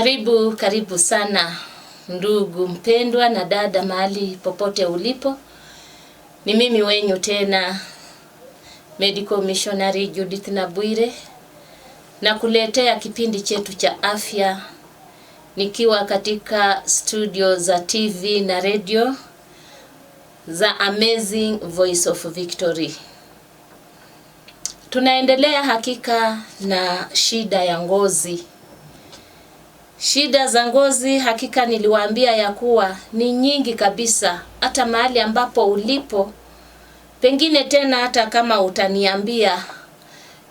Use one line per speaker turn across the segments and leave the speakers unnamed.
Karibu sana ndugu mpendwa na dada mahali popote ulipo. Ni mimi wenyu tena Medical Missionary Judith Nabwire, na kuletea kipindi chetu cha afya nikiwa katika studio za TV na radio za Amazing Voice of Victory. Tunaendelea hakika na shida ya ngozi. Shida za ngozi hakika niliwaambia ya kuwa ni nyingi kabisa, hata mahali ambapo ulipo. Pengine tena hata kama utaniambia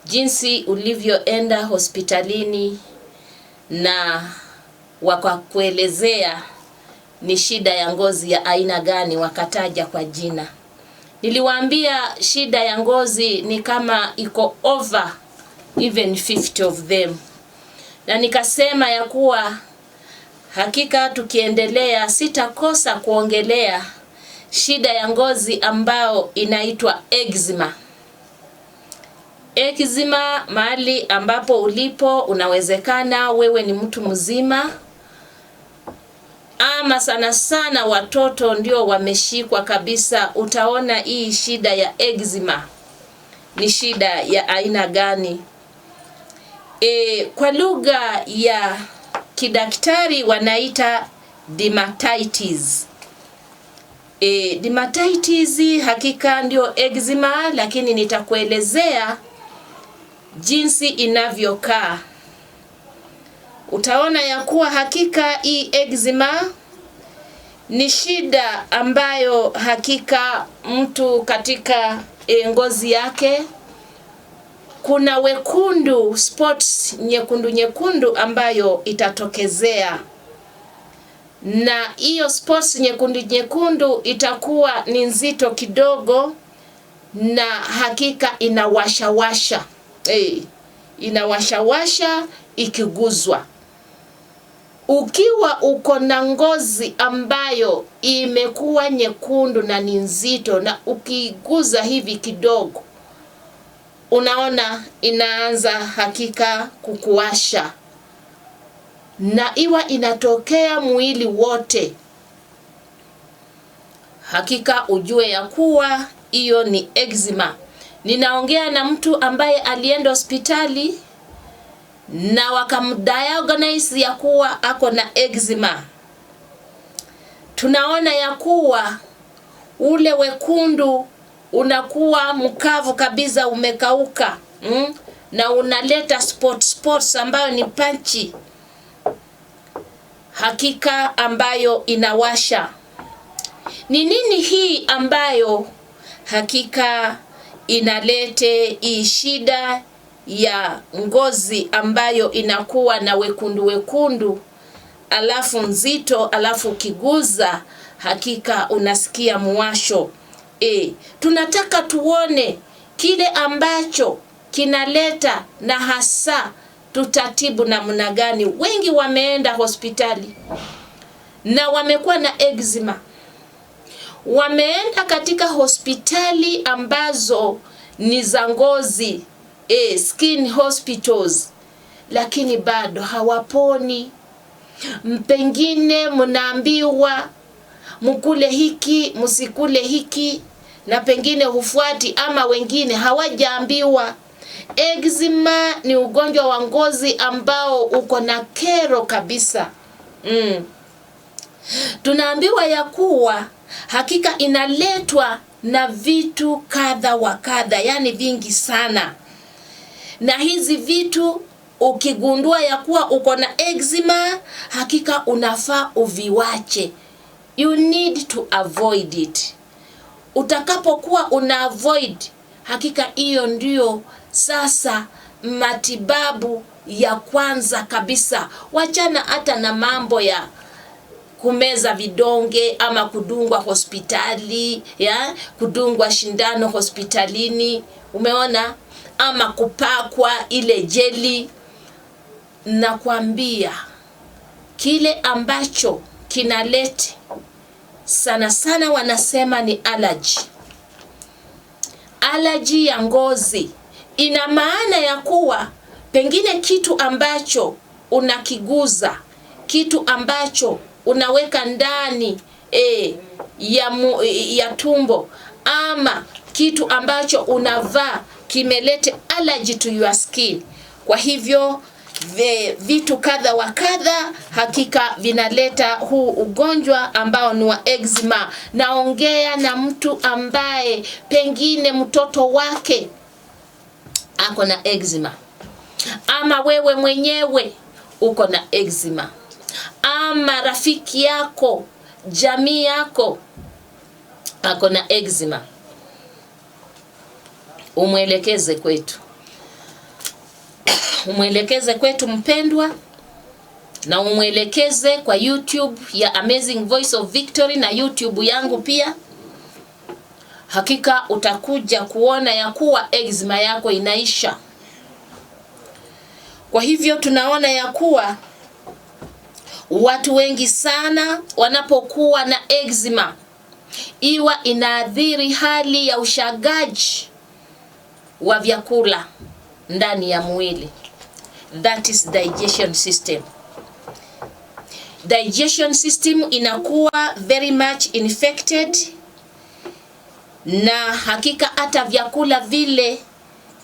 jinsi ulivyoenda hospitalini na wakakuelezea ni shida ya ngozi ya aina gani, wakataja kwa jina. Niliwaambia shida ya ngozi ni kama iko over even 50 of them. Na nikasema ya kuwa hakika tukiendelea sitakosa kuongelea shida ya ngozi ambao inaitwa eczema. Eczema mahali ambapo ulipo, unawezekana wewe ni mtu mzima ama sana sana watoto ndio wameshikwa kabisa. Utaona hii shida ya eczema ni shida ya aina gani. Kwa lugha ya kidaktari wanaita dermatitis. Dermatitis hakika ndio eczema, lakini nitakuelezea jinsi inavyokaa. Utaona ya kuwa hakika hii eczema ni shida ambayo hakika mtu katika ngozi yake kuna wekundu, spots nyekundu ambayo itatokezea. Na hiyo spots nyekundu itakuwa ni nzito kidogo na hakika inawashawasha. Inawashawasha ikiguzwa. Ukiwa uko na ngozi ambayo imekuwa nyekundu na ni nzito, na ukiguza hivi kidogo unaona inaanza hakika kukuwasha, na iwa inatokea mwili wote, hakika ujue ya kuwa hiyo ni eczema. Ninaongea na mtu ambaye alienda hospitali na wakamdiagnose ya kuwa ako na eczema. Tunaona ya kuwa ule wekundu unakuwa mkavu kabisa, umekauka, na unaleta spots ambayo ni panchi, hakika ambayo inawasha. Ni nini hii ambayo hakika inalete hii shida ya ngozi ambayo inakuwa na wekundu alafu nzito, alafu ukiguza hakika unasikia muwasho? Tunataka tuone kile ambacho kinaleta na hasa tutatibu namna gani. Wengi wameenda hospitali na wamekuwa na eczema. Wameenda katika hospitali ambazo ni za ngozi, skin hospitals, lakini bado hawaponi. Pengine mnaambiwa mkule hiki, msikule hiki, na pengine hufuati, ama wengine hawajaambiwa. Eczema ni ugonjwa wa ngozi ambao uko na kero kabisa. Tunaambiwa ya kuwa hakika inaletwa na vitu kadha wa kadha, yani vingi sana. Na hizi vitu ukigundua ya kuwa uko na eczema, hakika unafaa uviwache. You need to avoid it. Utakapokuwa una avoid, hakika hiyo ndio sasa matibabu ya kwanza kabisa. Wachana hata na mambo ya kumeza vidonge ama kudungwa hospitali, kudungwa shindano hospitalini, umeona, ama kupakwa ile jeli. Na kuambia kile ambacho kinalete sana sana wanasema ni allergy. Allergy ya ngozi ina maana ya kuwa pengine kitu ambacho unakiguza kitu ambacho unaweka ndani ya tumbo, ama kitu ambacho unavaa kimelete allergy to your skin. Kwa hivyo vitu kadha wa kadha hakika vinaleta huu ugonjwa ambao ni wa eczema. Naongea na mtu ambaye pengine mtoto wake ako na eczema, ama wewe mwenyewe uko na eczema, ama rafiki yako, jamii yako ako na eczema. Umwelekeze kwetu. Umwelekeze kwetu mpendwa, na umwelekeze kwa YouTube ya Amazing Voice of Victory na YouTube yangu pia. Hakika utakuja kuona ya kuwa eczema yako inaisha. Kwa hivyo tunaona ya kuwa watu wengi sana wanapokuwa na eczema, iwa inaathiri hali ya ushagaji wa vyakula ndani ya mwili. That is digestion system. Digestion system inakuwa very much infected, na hakika hata vyakula vile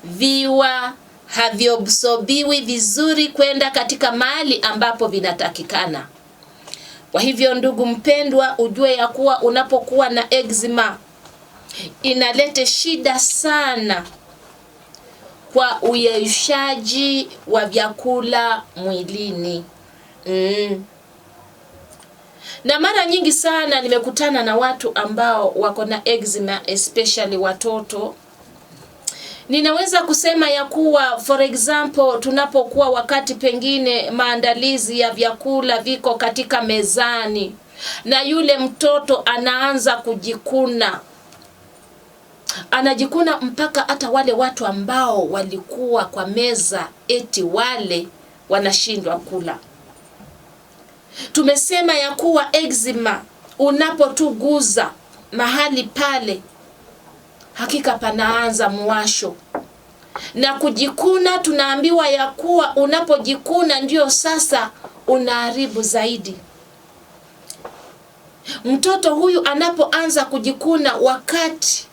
viwa haviabsorbiwi vizuri kwenda katika mahali ambapo vinatakikana. Kwa hivyo ndugu mpendwa, ujue ya kuwa unapokuwa na eczema inalete shida sana kwa uyeyushaji wa vyakula mwilini. Na mara nyingi sana nimekutana na watu ambao wako na eczema, especially watoto. Ninaweza kusema ya kuwa for example, tunapokuwa wakati pengine maandalizi ya vyakula viko katika mezani, na yule mtoto anaanza kujikuna, anajikuna mpaka hata wale watu ambao walikuwa kwa meza eti wale wanashindwa kula. Tumesema ya kuwa eczema unapotuguza mahali pale hakika panaanza mwasho na kujikuna. Tunaambiwa ya kuwa unapojikuna ndio sasa unaharibu zaidi. Mtoto huyu anapoanza kujikuna wakati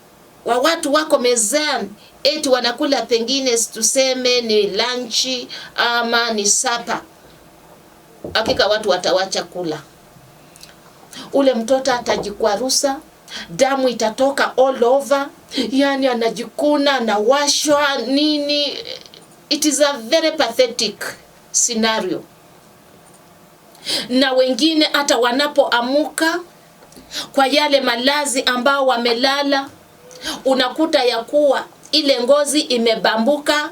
wa watu wako mezani eti wanakula, pengine tuseme ni lunch ama ni sapa, hakika watu watawacha kula. Ule mtoto atajikwarusa, damu itatoka all over, yani anajikuna, anawashwa nini. It is a very pathetic scenario. Na wengine hata wanapoamuka kwa yale malazi ambao wamelala, unakuta ya kuwa ile ngozi imebambuka,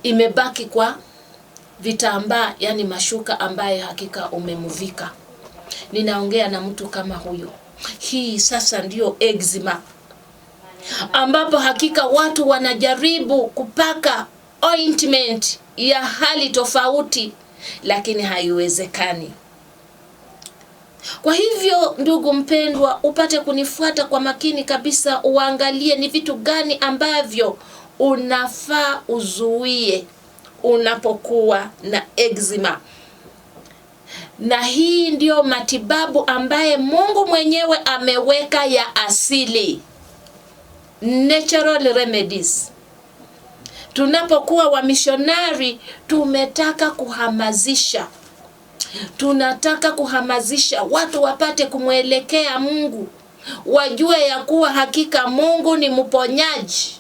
imebaki kwa vitambaa, yani mashuka ambaye hakika umemuvika. Ninaongea na mtu kama huyo. Hii sasa ndio eczema, ambapo hakika watu wanajaribu kupaka ointment ya hali tofauti, lakini haiwezekani. Kwa hivyo ndugu mpendwa, upate kunifuata kwa makini kabisa, uangalie ni vitu gani ambavyo unafaa uzuie unapokuwa na eczema. Na hii ndio matibabu ambaye Mungu mwenyewe ameweka ya asili, natural remedies. Tunapokuwa wa missionary tunataka kuhamasisha watu wapate kumwelekea Mungu, wajue ya kuwa hakika Mungu ni mponyaji,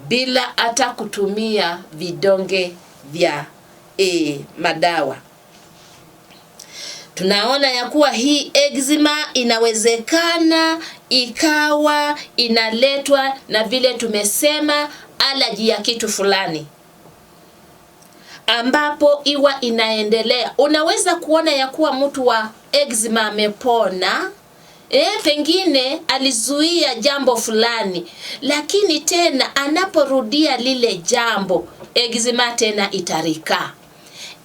bila hata kutumia vidonge vya madawa. Tunaona ya kuwa hii eczema inawezekana ikawa inaletwa na vile tumesema allergy ya kitu fulani, ambapo iwa inaendelea. Unaweza kuona ya kuwa mtu wa eczema amepona, pengine alizuia jambo fulani, lakini tena anaporudia lile jambo, eczema tena itarika.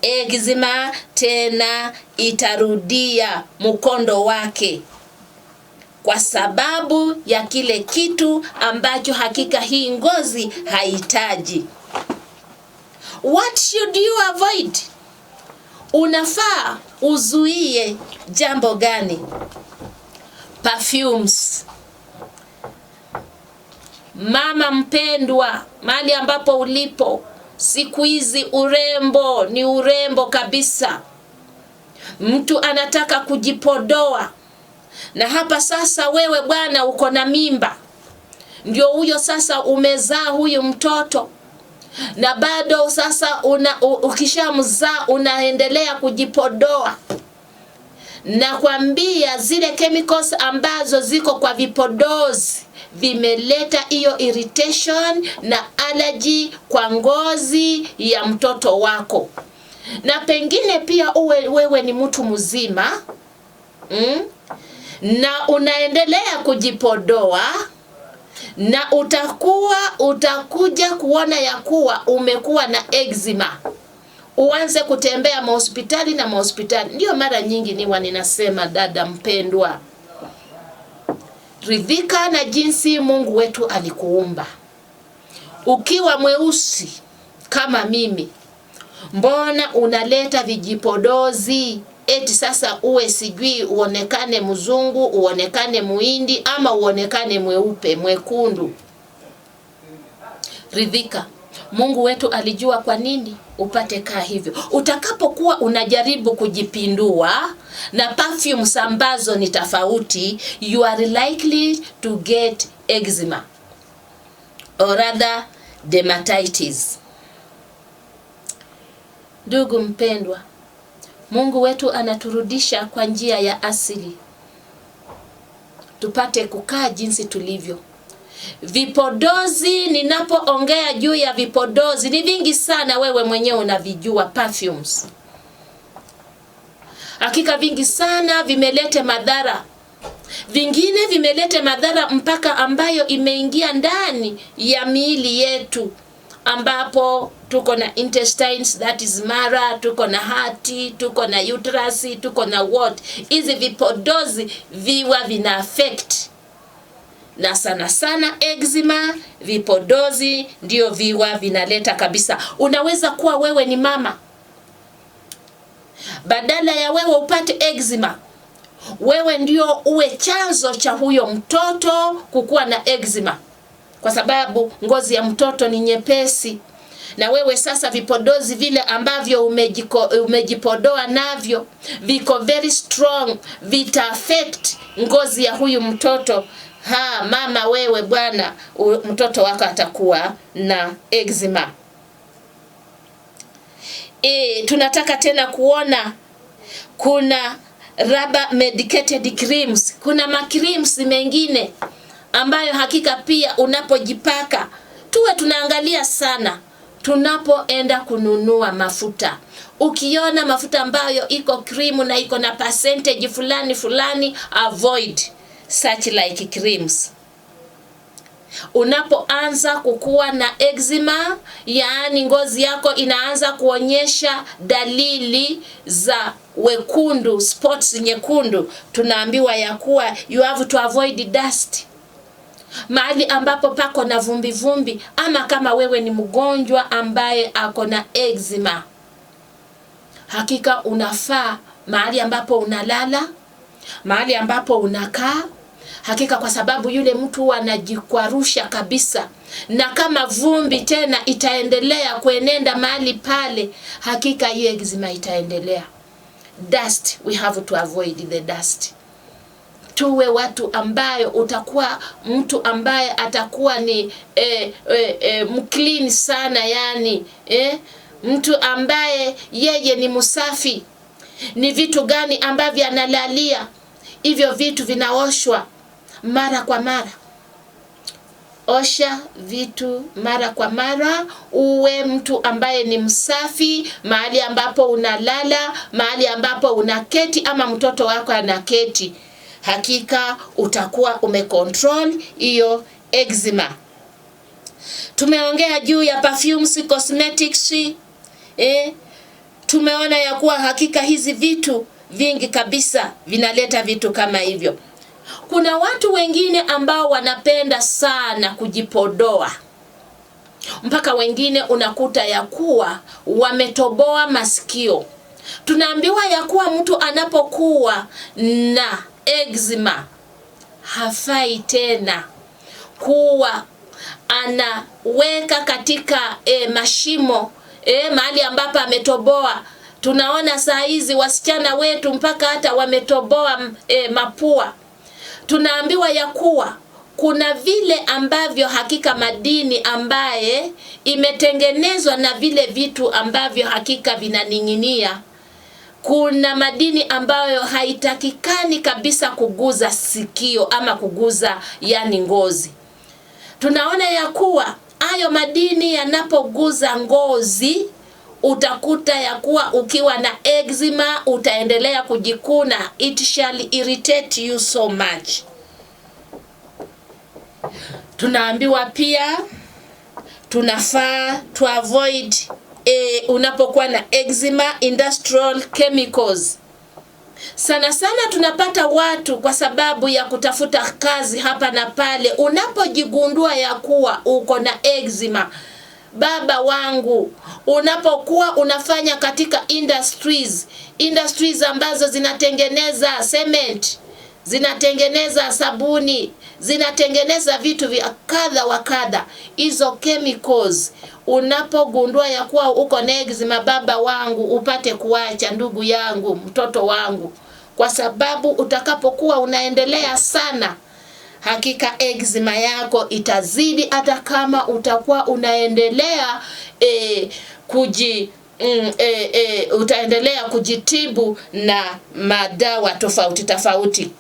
Eczema tena itarudia mkondo wake, kwa sababu ya kile kitu ambacho hakika hii ngozi haitaji. What should you avoid? Unafaa uzuie jambo gani? Perfumes. Mama mpendwa, mahali ambapo ulipo, siku hizi urembo ni urembo kabisa. Mtu anataka kujipodoa. Na hapa sasa wewe bwana uko na mimba. Ndio huyo sasa umezaa huyu mtoto. Na bado sasa ukishamzaa unaendelea kujipodoa. Na kwambia zile chemicals ambazo ziko kwa vipodozi vimeleta hiyo irritation na allergy kwa ngozi ya mtoto wako. Na pengine pia wewe ni mtu mzima na unaendelea kujipodoa, na utakuja kuona ya kuwa umekuwa na eczema. Uanze kutembea mahospitali na mahospitali. Ndio mara nyingi ninasema dada mpendwa, ridhika na jinsi Mungu wetu alikuumba. Ukiwa mweusi kama mimi, mbona unaleta vijipodozi eti sasa uwe sijui uonekane mzungu, uonekane muhindi ama uonekane mweupe, mwekundu? Ridhika. Mungu wetu alijua kwa nini upate kaa hivyo. Utakapokuwa unajaribu kujipindua na perfumes ambazo ni tofauti, you are likely to get eczema or rather dermatitis. Ndugu mpendwa, Mungu wetu anaturudisha kwa njia ya asili, tupate kukaa jinsi tulivyo. Vipodozi, ninapoongea juu ya vipodozi ni vingi sana, wewe mwenyewe unavijua. Perfumes, hakika vingi sana vimelete madhara. Vingine vimelete madhara mpaka ambayo imeingia ndani ya miili yetu, ambapo tuko na intestines, that is mara, tuko na hati, tuko na uterus, tuko na what. Hizi vipodozi viwa vina affect. Na sana sana eczema, vipodozi ndio viwa vinaleta kabisa. Unaweza kuwa wewe ni mama, badala ya wewe upate eczema, wewe ndio uwe chanzo cha huyo mtoto kukuwa na eczema, kwa sababu ngozi ya mtoto ni nyepesi. Na wewe sasa vipodozi vile ambavyo umejipodoa navyo viko very strong, vita affect ngozi ya huyu mtoto. Mama wewe bwana, mtoto wako atakuwa na eczema. Tunataka tena kuona kuna rubber medicated creams. Kuna macreams mengine ambayo hakika pia unapojipaka, tuwe tunaangalia sana tunapoenda kununua mafuta. Ukiona mafuta ambayo iko cream na iko na percentage fulani, avoid such like creams. Unapoanza kukuwa na eczema, yaani ngozi yako inaanza kuonyesha dalili za wekundu, spots nyekundu, tunaambiwa ya kuwa you have to avoid dust. Mahali ambapo pako na vumbi, ama kama wewe ni mgonjwa ambaye ako na eczema, hakika unafaa mahali ambapo unalala, mahali ambapo unakaa, hakika, kwa sababu yule mtu anajikwarusha kabisa. Na kama vumbi tena itaendelea kuenenda mahali pale, hakika hiyo eczema itaendelea. Dust, we have to avoid the dust. Tuwe watu ambayo utakuwa mtu ambaye atakuwa ni mclean sana, yani mtu ambaye yeye ni msafi. Ni vitu gani ambavyo analalia? Hivyo vitu vinaoshwa mara kwa mara. Osha vitu mara kwa mara. Uwe mtu ambaye ni msafi mahali ambapo unalala, mahali ambapo unaketi ama mtoto wako anaketi. Hakika utakuwa umecontrol hiyo eczema. Tumeongea juu ya perfumes, cosmetics. Tumeona ya kuwa hakika hizi vitu vingi kabisa vinaleta vitu kama hivyo. Kuna watu wengine ambao wanapenda sana kujipodoa. mpaka wengine unakuta ya kuwa wametoboa masikio. Tunaambiwa ya kuwa mtu anapokuwa na eczema hafai tena kuwa anaweka katika mashimo mahali ambapo ametoboa. Tunaona saa hizi wasichana wetu mpaka hata wametoboa mapua. Tunaambiwa ya kuwa kuna vile ambavyo hakika madini ambaye imetengenezwa na vile vitu ambavyo hakika vinaning'inia. Kuna madini ambayo haitakikani kabisa kuguza sikio ama kuguza yani ngozi. Tunaona ya kuwa hayo madini yanapoguza ngozi, utakuta ya kuwa ukiwa na eczema utaendelea kujikuna. It shall irritate you so much. Tunaambiwa pia tunafaa to avoid unapokuwa na eczema industrial chemicals. Sana sana tunapata watu kwa sababu ya kutafuta kazi hapa na pale. Unapojigundua ya kuwa uko na eczema, baba wangu, unapokuwa unafanya katika industries ambazo zinatengeneza cement, zinatengeneza sabuni, zinatengeneza vitu vya kadha wa kadha, hizo chemicals, unapogundua ya kuwa uko na eczema, baba wangu, upate kuacha, ndugu yangu, mtoto wangu, kwa sababu utakapokuwa unaendelea sana, hakika eczema yako itazidi. Hata kama utakuwa unaendelea utaendelea kujitibu na madawa tofauti tofauti.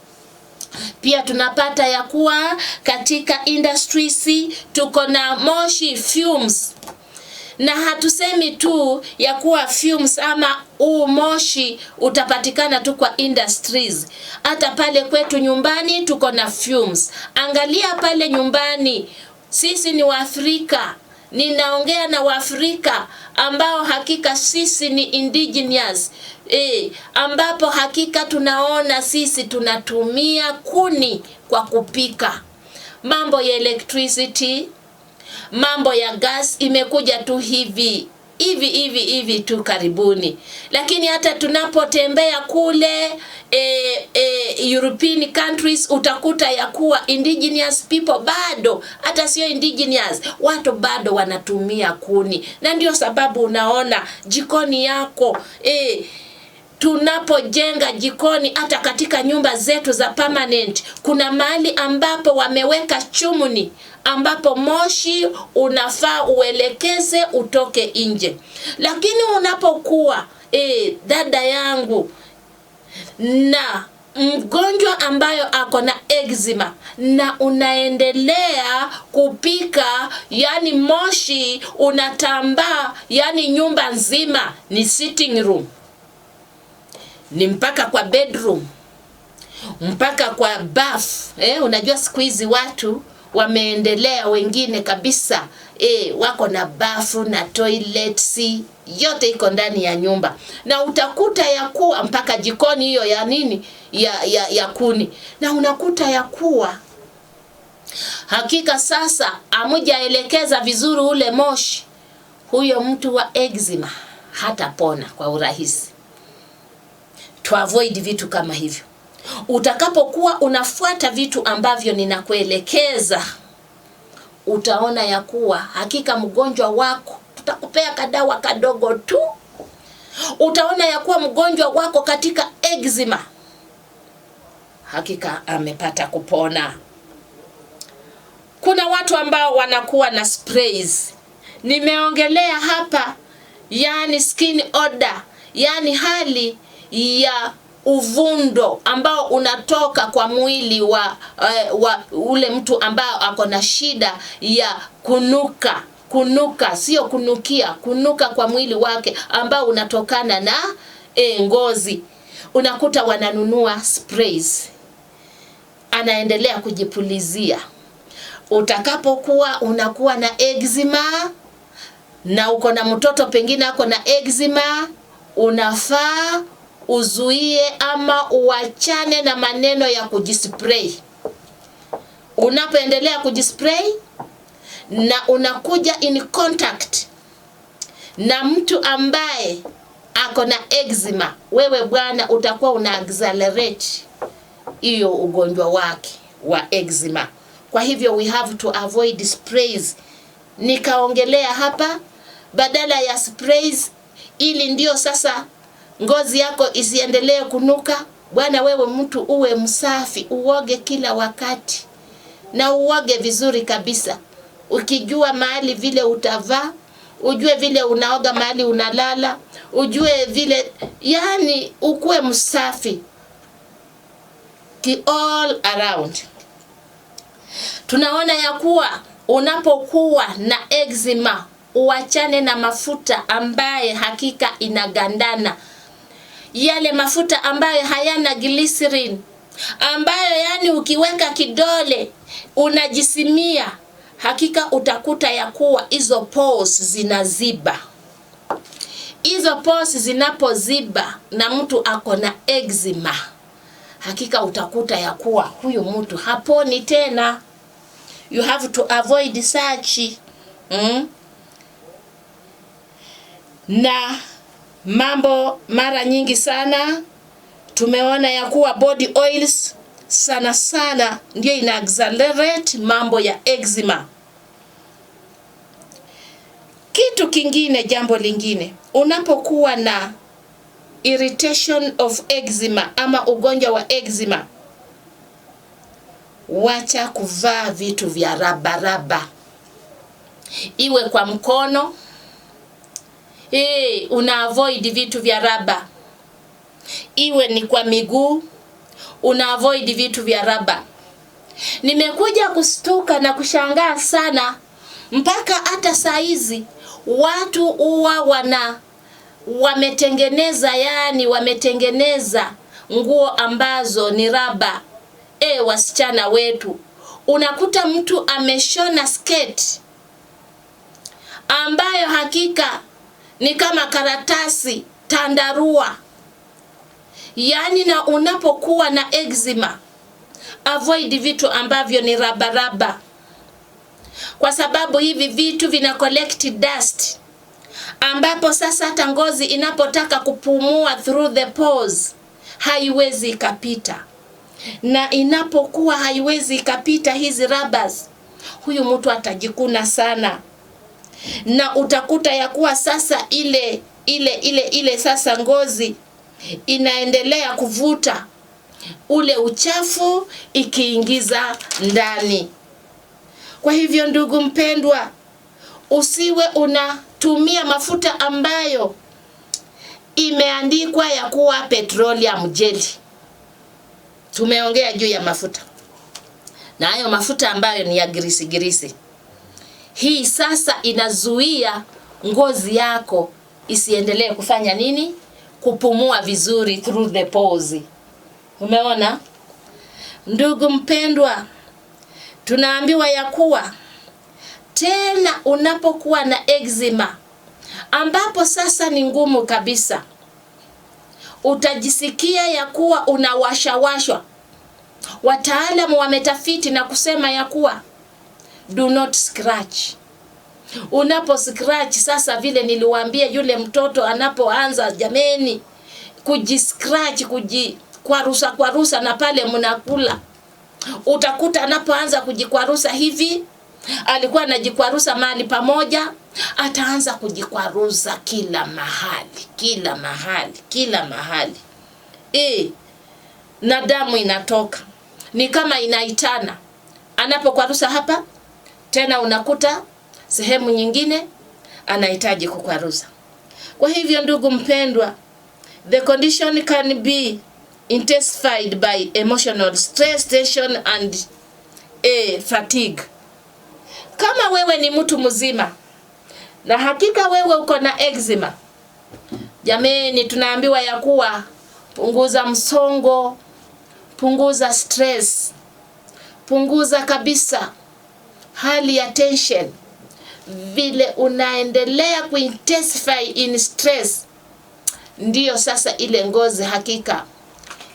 Pia tunapata ya kuwa katika industries tuko na moshi, fumes. Na hatusemi tu ya kuwa fumes ama moshi utapatikana tu kwa industries. Hata pale kwetu nyumbani tuko na fumes. Angalia pale nyumbani, sisi ni Waafrika. Ninaongea na Waafrika ambao hakika sisi ni indigenous. Ambapo hakika tunaona sisi tunatumia kuni kwa kupika. Mambo ya electricity, mambo ya gas imekuja tu hivi tu karibuni. Lakini hata tunapotembea kule European countries, utakuta ya kuwa indigenous people bado, hata sio indigenous, watu bado wanatumia kuni. Na ndio sababu unaona jikoni yako tunapojenga jikoni, hata katika nyumba zetu za permanent, kuna mahali ambapo wameweka chumuni ambapo moshi unafaa uelekeze utoke nje. Lakini unapokuwa dada yangu na mgonjwa ambayo ako na eczema na unaendelea kupika, yani moshi unatambaa, yani nyumba nzima, ni sitting room, ni mpaka kwa bedroom, mpaka kwa bath. Unajua siku hizi watu wameendelea wengine kabisa, wako na bafu na toilets, yote iko ndani ya nyumba. Na utakuta ya kuwa mpaka jikoni hiyo ya nini ya kuni. Na unakuta ya kuwa hakika sasa amujaelekeza vizuri ule moshi, huyo mtu wa eczema hatapona kwa urahisi. To avoid vitu kama hivyo, utakapokuwa unafuata vitu ambavyo ninakuelekeza, utaona ya kuwa hakika mgonjwa wako, tutakupea kadawa kadogo tu, utaona ya kuwa mgonjwa wako katika eczema hakika amepata kupona. Kuna watu ambao wanakuwa na sprays. Nimeongelea hapa yani skin odor, yani hali ya uvundo ambao unatoka kwa mwili wa ule mtu ambao ako na shida ya kunuka, sio kunukia, kunuka kwa mwili wake ambao unatokana na ngozi. Unakuta wananunua sprays, anaendelea kujipulizia. Utakapokuwa unakuwa na eczema na uko na mtoto pengine ako na eczema, unafaa uzuie ama uachane na maneno ya kujispray. Unapoendelea kujispray na unakuja in contact na mtu ambaye ako na eczema, wewe bwana utakuwa una accelerate hiyo ugonjwa wake wa eczema. Kwa hivyo we have to avoid sprays. Nikaongelea hapa badala ya sprays, ili ndio sasa ngozi yako isiendelee kunuka. Bwana wewe mtu uwe msafi, uoge kila wakati na uoge vizuri kabisa. Ukijua mahali vile utavaa, ujue vile unaoga mahali unalala, ujue vile, yani ukue msafi all around. Tunaona ya kuwa unapokuwa na eczema, uachane na mafuta ambaye hakika inagandana. Yale mafuta ambayo hayana glycerin, ambayo yani ukiweka kidole unajisimia, hakika utakuta ya kuwa hizo pores zinaziba. Hizo pores zinapoziba na mtu ako na eczema, hakika utakuta ya kuwa huyo mtu haponi tena. You have to avoid such. Na mambo mara nyingi sana tumeona ya kuwa body oils sana sana ndio ina accelerate mambo ya eczema. Kitu kingine, jambo lingine, unapokuwa na irritation of eczema ama ugonjwa wa eczema, wacha kuvaa vitu vya raba. Iwe kwa mkono, una avoid vitu vya raba. Iwe ni kwa miguu, una avoid vitu vya raba. Nimekuja kustuka na kushangaa sana, mpaka hata saizi watu huwa wametengeneza, yani wametengeneza nguo ambazo ni raba. Wasichana wetu, unakuta mtu ameshona sketi ambayo hakika ni kama karatasi tandarua. Yani na unapokuwa na eczema, avoid vitu ambavyo ni raba, kwa sababu hivi vitu vina collect dust, ambapo sasa hata ngozi inapotaka kupumua through the pores haiwezi ikapita. Na inapokuwa haiwezi ikapita hizi rubbers, huyu mtu atajikuna sana, na utakuta ya kuwa sasa ile sasa ngozi inaendelea kuvuta ule uchafu ikiingiza ndani. Kwa hivyo ndugu mpendwa, usiwe unatumia mafuta ambayo imeandikwa ya kuwa petroleum jelly. Tumeongea juu ya mafuta, na hayo mafuta ambayo ni ya girisi. Hii sasa inazuia ngozi yako isiendelee kufanya nini? Kupumua vizuri through the pores. Umeona? Ndugu mpendwa, tunaambiwa ya kuwa tena unapokuwa na eczema, ambapo sasa ni ngumu kabisa, utajisikia ya kuwa unawashawashwa. Wataalamu wametafiti na kusema ya kuwa do not scratch. Unapo scratch sasa, vile niliwaambia yule mtoto anapoanza jameni kujiscratch, kujikwarusa na pale mnakula, utakuta anapoanza kujikwarusa hivi, alikuwa anajikwarusa mahali pamoja, ataanza kujikwarusa kila mahali. Na damu inatoka, ni kama inaitana. Anapokwarusa hapa, tena unakuta sehemu nyingine anahitaji kukwarusa. Kwa hivyo ndugu mpendwa, the condition can be intensified by emotional stress, tension and fatigue. Kama wewe ni mtu mzima na hakika wewe uko na eczema, jameni, tunaambiwa ya kuwa punguza msongo, punguza stress, punguza kabisa hali ya tension. Vile unaendelea kuintensify in stress, ndiyo sasa ile ngozi hakika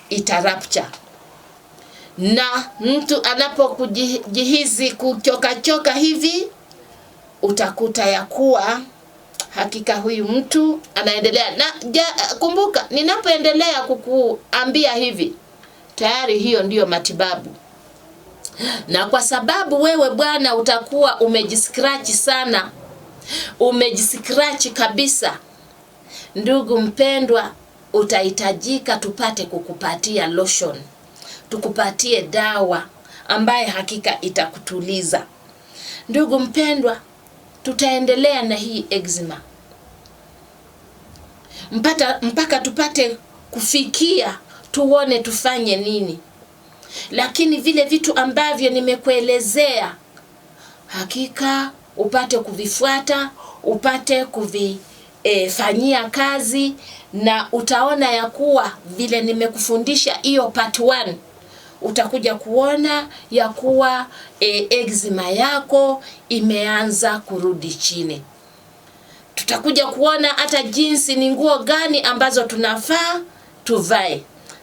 itarapture. Na mtu anapokujihisi kuchoka hivi, utakuta ya kuwa hakika huyu mtu anaendelea na kumbuka, ninapoendelea kukuambia hivi, tayari hiyo ndiyo matibabu. Na kwa sababu wewe bwana utakuwa umejiscratch sana, umejiscratch kabisa, ndugu mpendwa, utahitajika tupate kukupatia lotion, tukupatie dawa ambaye hakika itakutuliza. Ndugu mpendwa, tutaendelea na hii eczema mpaka tupate kufikia tuone tufanye nini. Lakini vile vitu ambavyo nimekuelezea, hakika upate kuvifuata, upate kuvifanyia kazi, na utaona ya kuwa vile nimekufundisha hiyo part 1, utakuja kuona ya kuwa eczema yako imeanza kurudi chini. Tutakuja kuona hata jinsi ni nguo gani ambazo tunafaa tuvae.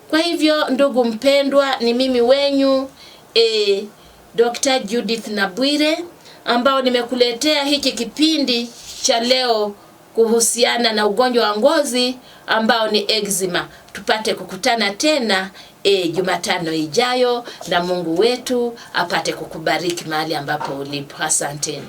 Kwa hivyo ndugu mpendwa, ni mimi wenyu Dr. Judith Nabwire, ambao nimekuletea hiki kipindi cha leo kuhusiana na ugonjwa wa ngozi ambao ni eczema. Tupate kukutana tena Jumatano ijayo, na Mungu wetu apate kukubariki mahali ambapo ulipo. Asanteni.